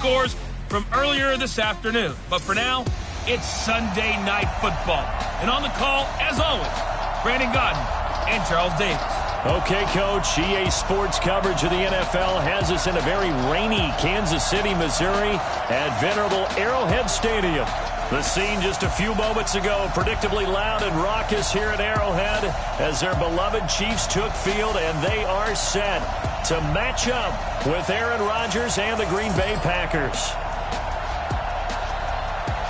scores from earlier this afternoon. But for now, it's Sunday Night Football. And on the call, as always, Brandon Godden and Charles Davis. Okay, Coach, EA Sports coverage of the NFL has us in a very rainy Kansas City, Missouri at venerable Arrowhead Stadium. The scene just a few moments ago, predictably loud and raucous here at Arrowhead as their beloved Chiefs took field, and they are set to match up with Aaron Rodgers and the Green Bay Packers.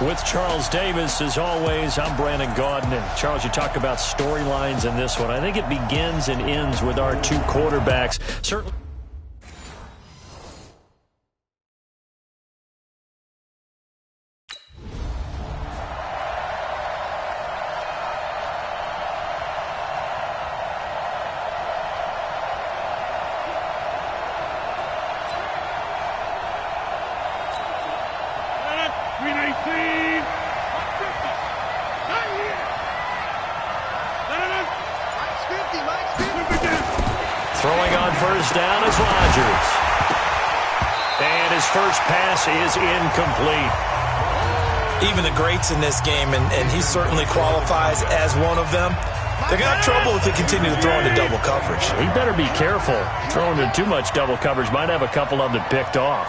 With Charles Davis, as always, I'm Brandon Gaudin. And Charles, you talk about storylines in this one. I think it begins and ends with our two quarterbacks. Certainly. Throwing on first down is Rodgers. And his first pass is incomplete. Even the greats in this game, and he certainly qualifies as one of them, they're going to have trouble if they continue to throw into double coverage. He better be careful. Throwing into too much double coverage might have a couple of them picked off.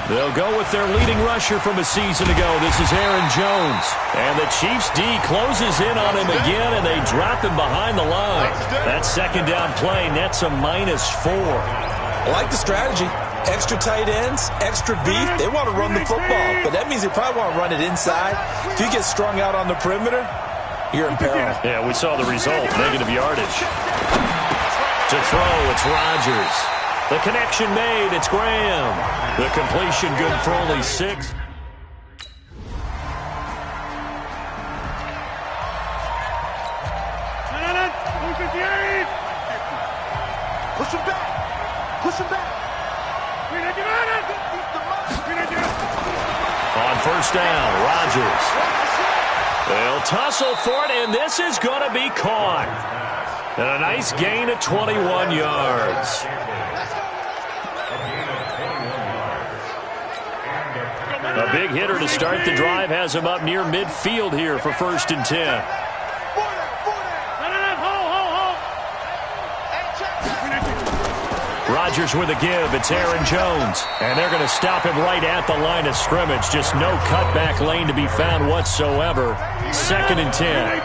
They'll go with their leading rusher from a season ago. This is Aaron Jones. And the Chiefs D closes in on him again, and they drop him behind the line. That second down play nets a -4. I like the strategy. Extra tight ends, extra beef. They want to run the football, but that means they probably want to run it inside. If you get strung out on the perimeter, you're in peril. Yeah, we saw the result, negative yardage. To throw, it's Rodgers. The connection made, it's Graham. The completion good for only 6. Push him back. Push him back. On first down, Rodgers. They'll tussle for it, and this is going to be caught. And a nice gain of 21 yards. A big hitter to start the drive has him up near midfield here for 1st and 10. Rodgers with a give. It's Aaron Jones. And they're going to stop him right at the line of scrimmage. Just no cutback lane to be found whatsoever. 2nd and 10.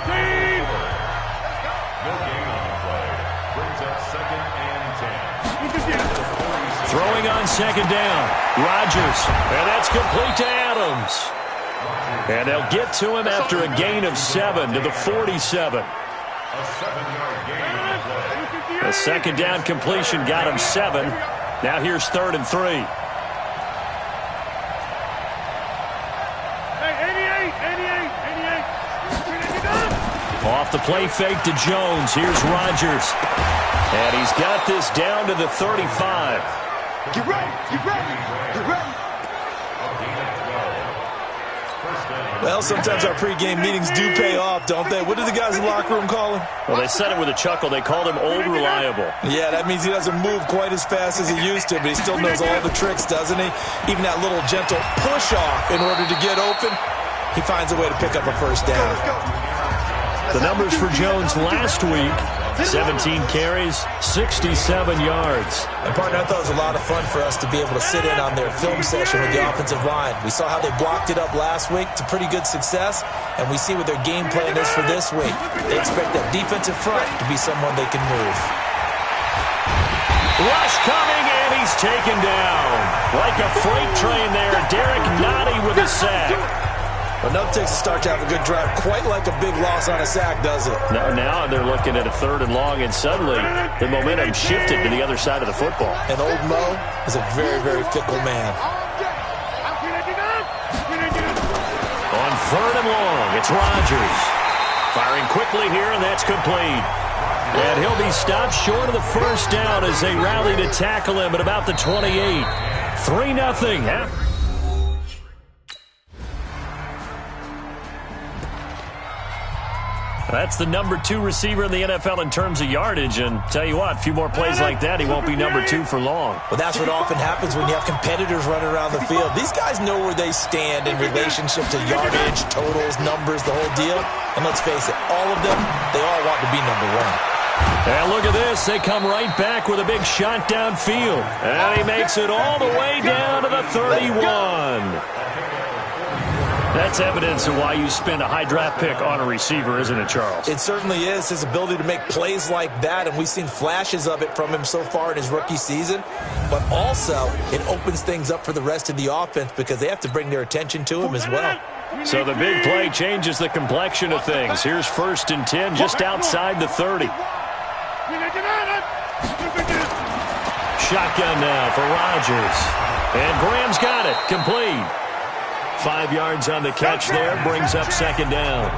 Throwing on 2nd down. Rodgers. And that's complete to Adams. And they'll get to him after a gain of 7 to the 47. The 2nd down completion got him 7. Now here's 3rd and 3. Off the play fake to Jones. Here's Rodgers. And he's got this down to the 35. Get ready. Get ready. Get ready. Well, sometimes our pregame meetings do pay off, don't they? What do the guys in the locker room call him? Well, they said it with a chuckle. They called him Old Reliable. Yeah, that means he doesn't move quite as fast as he used to, but he still knows all the tricks, doesn't he? Even that little gentle push-off in order to get open, he finds a way to pick up a first down. The numbers for Jones last week, 17 carries, 67 yards. And, partner, I thought it was a lot of fun for us to be able to sit in on their film session with the offensive line. We saw how they blocked it up last week to pretty good success, and we see what their game plan is for this week. They expect that defensive front to be someone they can move. Rush coming, and he's taken down. Like a freight train there, Derek Nottie with a sack. Enough takes a start to have a good drive, quite like a big loss on a sack, does it? Now they're looking at a 3rd and long, and suddenly the momentum shifted to the other side of the football. And old Mo is a very, very fickle man. On 3rd and long, it's Rodgers. Firing quickly here, and that's complete. And he'll be stopped short of the first down as they rally to tackle him at about the 28. 3-0. That's the number 2 receiver in the NFL in terms of yardage. And tell you what, a few more plays like that, he won't be number 2 for long. Well, that's what often happens when you have competitors running around the field. These guys know where they stand in relationship to yardage, totals, numbers, the whole deal. And let's face it, all of them, they all want to be number 1. And look at this. They come right back with a big shot downfield. And he makes it all the way down to the 31. That's evidence of why you spend a high draft pick on a receiver, isn't it, Charles? It certainly is. His ability to make plays like that, and we've seen flashes of it from him so far in his rookie season. But also, it opens things up for the rest of the offense because they have to bring their attention to him as well. So the big play changes the complexion of things. Here's 1st and 10 just outside the 30. Shotgun now for Rodgers. And Graham's got it. Complete. 5 yards on the catch there. Brings up 2nd down.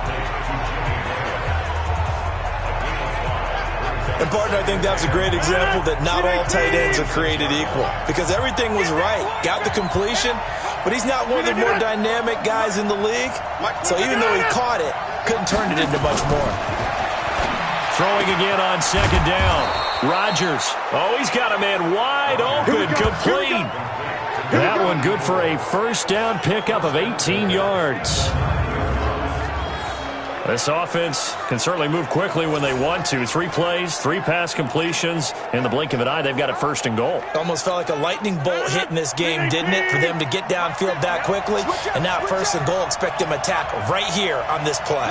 And, partner, I think that's a great example that not all tight ends are created equal. Because everything was right. Got the completion, but he's not one of the more dynamic guys in the league. So even though he caught it, couldn't turn it into much more. Throwing again on 2nd down. Rodgers. Oh, he's got a man wide open. Complete. That one good for a 1st down pickup of 18 yards. This offense can certainly move quickly when they want to. 3 plays, 3 pass completions. In the blink of an eye, they've got it 1st and goal. Almost felt like a lightning bolt hit in this game, didn't it? For them to get downfield that quickly. And now 1st and goal, expect them to attack right here on this play.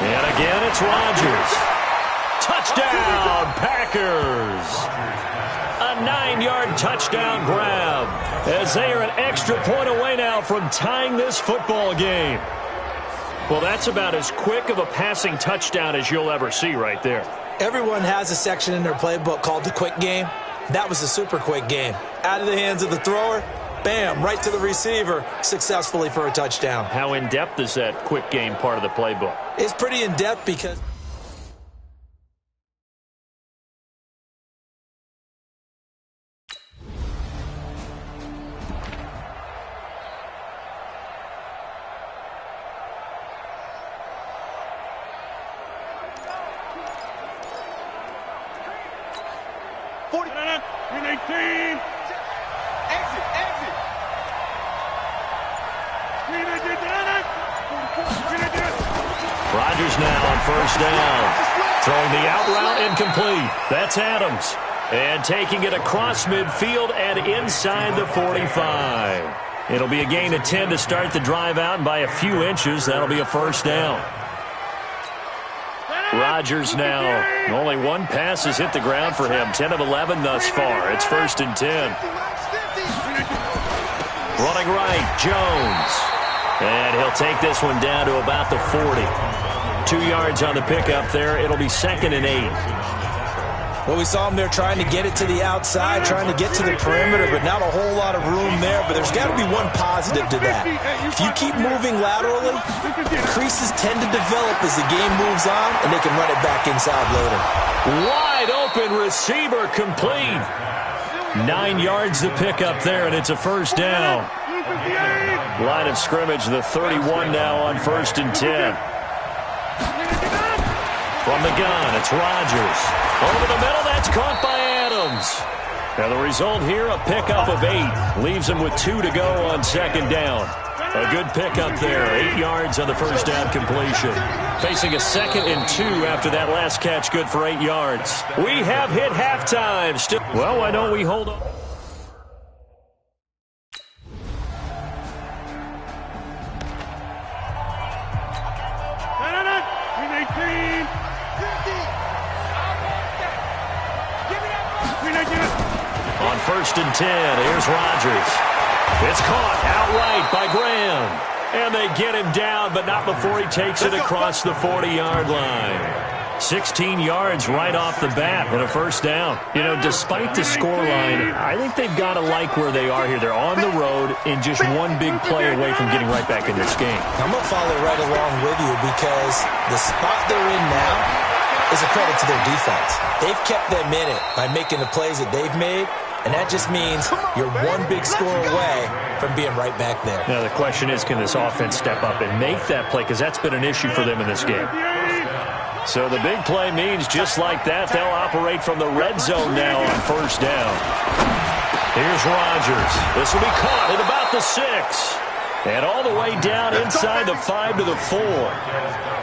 And again, it's Rodgers. Touchdown, Packers. A 9-yard touchdown grab as they are an extra point away now from tying this football game. Well, that's about as quick of a passing touchdown as you'll ever see right there. Everyone has a section in their playbook called the quick game. That was a super quick game. Out of the hands of the thrower, bam, right to the receiver, successfully for a touchdown. How in-depth is that quick game part of the playbook? It's pretty in-depth because... Rodgers now on 1st down. Throwing the out route incomplete. That's Adams. And taking it across midfield and inside the 45. It'll be a gain of 10 to start the drive out, and by a few inches, that'll be a 1st down. Rodgers now. Only 1 pass has hit the ground for him. 10 of 11 thus far. It's 1st and 10. Running right, Jones. And he'll take this one down to about the 40. 2 yards on the pickup there. It'll be 2nd and 8. Well, we saw him there trying to get it to the outside, trying to get to the perimeter, but not a whole lot of room there. But there's got to be one positive to that. If you keep moving laterally, creases tend to develop as the game moves on, and they can run it back inside later. Wide open receiver complete. 9 yards to pick up there, and it's a 1st down. Line of scrimmage, the 31 now on 1st and 10. From the gun, it's Rodgers. Over the middle, that's caught by Adams. Now the result here, a pickup of 8. Leaves him with 2 to go on 2nd down. A good pickup there, 8 yards on the 1st down completion. Facing a 2nd and 2 after that last catch, good for 8 yards. We have hit halftime. Well, why don't we hold on? On 1st and 10, here's Rodgers. It's caught outright by Graham. And they get him down, but not before he takes it across the 40-yard line. 16 yards right off the bat and a 1st down. You know, despite the scoreline, I think they've got to like where they are here. They're on the road and just one big play away from getting right back in this game. I'm going to follow right along with you because the spot they're in now is a credit to their defense. They've kept them in it by making the plays that they've made, and that just means you're one big score away from being right back there. Now, the question is, can this offense step up and make that play? Because that's been an issue for them in this game. So the big play means just like that, they'll operate from the red zone now on first down. Here's Rodgers. This will be caught at about the 6. And all the way down inside the 5 to the 4.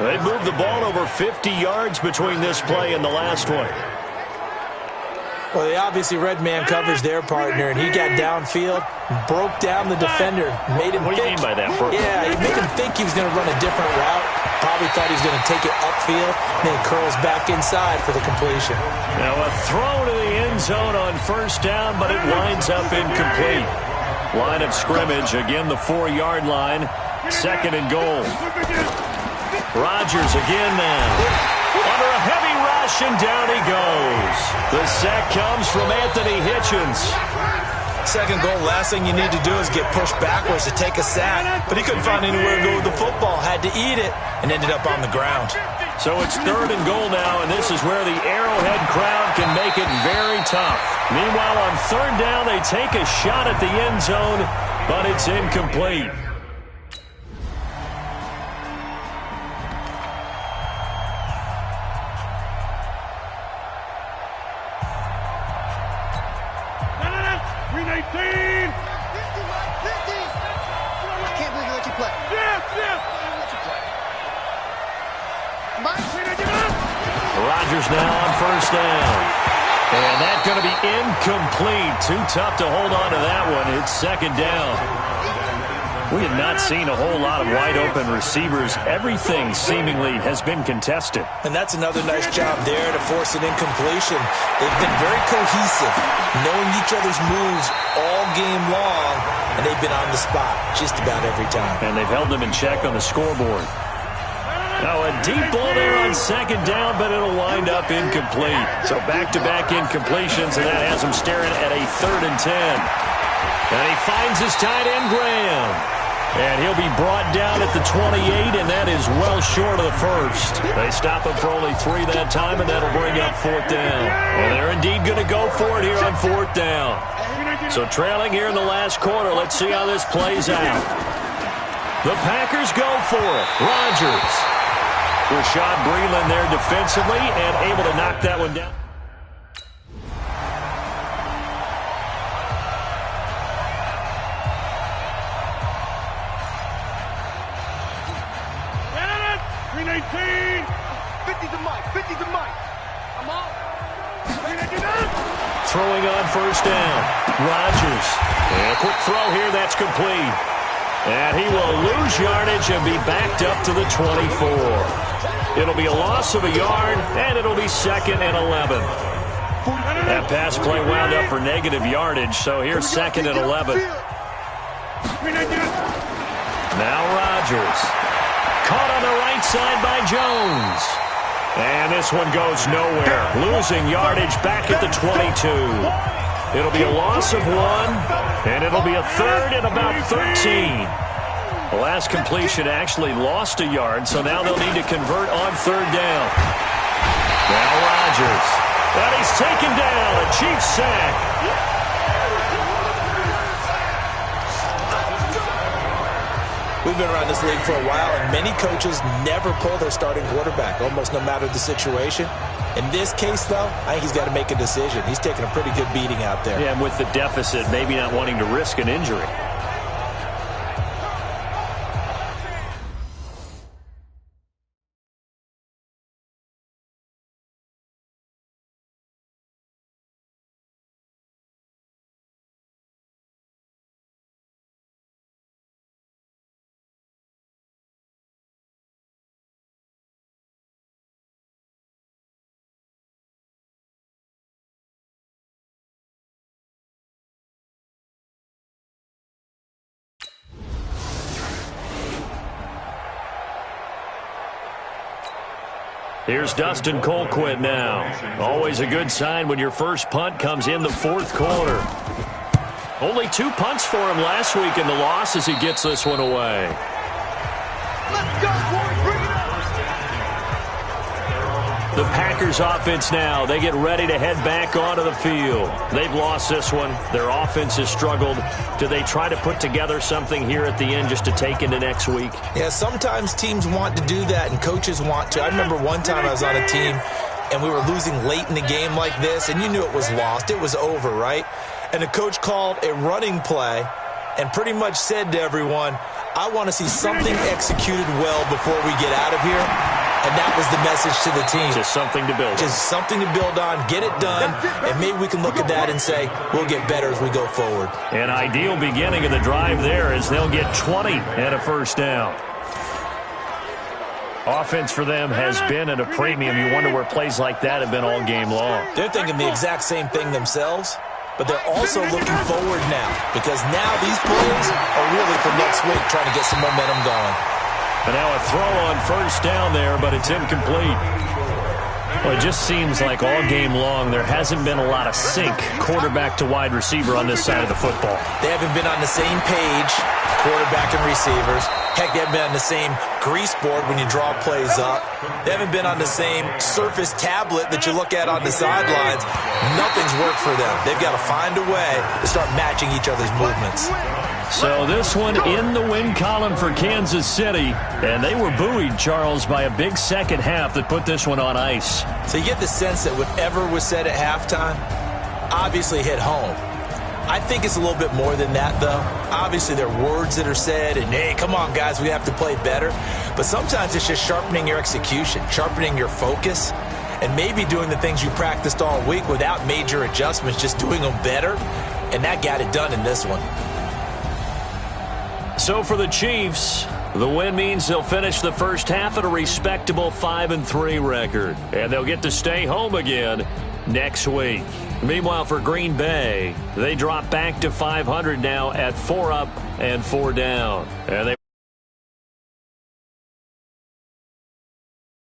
They moved the ball over 50 yards between this play and the last one. Well, they obviously red man coverage their partner, and he got downfield, broke down the defender, made him think. What do you mean by that? Yeah, he made him think he was going to run a different route. Probably thought he was going to take it upfield, and then he curls back inside for the completion. Now a throw to the end zone on first down, but it winds up incomplete. Line of scrimmage, again the 4-yard line, 2nd and goal. Rodgers again now. Under a heavy rush, and down he goes. The sack comes from Anthony Hitchens. 2nd goal, last thing you need to do is get pushed backwards to take a sack. But he couldn't find anywhere to go with the football, had to eat it, and ended up on the ground. So it's 3rd and goal now, and this is where the Arrowhead crowd can make it very tough. Meanwhile, on 3rd down, they take a shot at the end zone, but it's incomplete. Rodgers now on first down. And that's going to be incomplete. Too tough to hold on to that one. It's 2nd down. We have not seen a whole lot of wide-open receivers. Everything seemingly has been contested. And that's another nice job there to force an incompletion. They've been very cohesive, knowing each other's moves all game long, and they've been on the spot just about every time. And they've held them in check on the scoreboard. Now a deep ball there on 2nd down, but it'll wind up incomplete. So back-to-back incompletions, and that has him staring at a 3rd and 10. And he finds his tight end, Graham. And he'll be brought down at the 28, and that is well short of the 1st. They stop him for only 3 that time, and that'll bring up 4th down. And they're indeed going to go for it here on 4th down. So trailing here in the last quarter, let's see how this plays out. The Packers go for it. Rodgers. Rashad Breeland there defensively and able to knock that one down. Throwing on first down. Rodgers. And a quick throw here. That's complete. And he will lose yardage and be backed up to the 24. It'll be a loss of a yard, and it'll be 2nd and 11. That pass play wound up for negative yardage, so here's 2nd and 11. Now Rodgers. Caught on the right side by Jones. And this one goes nowhere. Losing yardage back at the 22. It'll be a loss of 1, and it'll be a 3rd and about 13. The last completion actually lost a yard, so now they'll need to convert on 3rd down. Now Rodgers. And he's taken down. A Chiefs sack. We've been around this league for a while, and many coaches never pull their starting quarterback, almost no matter the situation. In this case, though, I think he's got to make a decision. He's taking a pretty good beating out there. Yeah, and with the deficit, maybe not wanting to risk an injury. Here's Dustin Colquitt now. Always a good sign when your first punt comes in the 4th quarter. Only 2 punts for him last week in the loss as he gets this one away. Let's go, boys. Bring it up. The Packers offense now. They get ready to head back onto the field. They've lost this one. Their offense has struggled. Do they try to put together something here at the end just to take into next week? Yeah, sometimes teams want to do that and coaches want to. I remember one time I was on a team and we were losing late in the game like this, and you knew it was lost. It was over, right? And the coach called a running play and pretty much said to everyone, I want to see something executed well before we get out of here. And that was the message to the team. Just something to build on. Just something to build on, get it done, and maybe we can look at that and say, we'll get better as we go forward. An ideal beginning of the drive there as they'll get 20 and a first down. Offense for them has been at a premium. You wonder where plays like that have been all game long. They're thinking the exact same thing themselves, but they're also looking forward now because now these plays are really for next week, trying to get some momentum going. And now a throw on first down there, but it's incomplete. Well, it just seems like all game long there hasn't been a lot of sync quarterback to wide receiver on this side of the football. They haven't been on the same page, quarterback and receivers. Heck, they haven't been on the same grease board when you draw plays up. They haven't been on the same surface tablet that you look at on the sidelines. Nothing's worked for them. They've got to find a way to start matching each other's movements. So this one in the win column for Kansas City. And they were buoyed, Charles, by a big second half that put this one on ice. So you get the sense that whatever was said at halftime obviously hit home. I think it's a little bit more than that, though. Obviously, there are words that are said, and, hey, come on, guys, we have to play better. But sometimes it's just sharpening your execution, sharpening your focus, and maybe doing the things you practiced all week without major adjustments, just doing them better. And that got it done in this one. So for the Chiefs, the win means they'll finish the first half at a respectable 5-3 record. And they'll get to stay home again next week. Meanwhile, for Green Bay, they drop back to 500 now at 4 up and 4 down. And they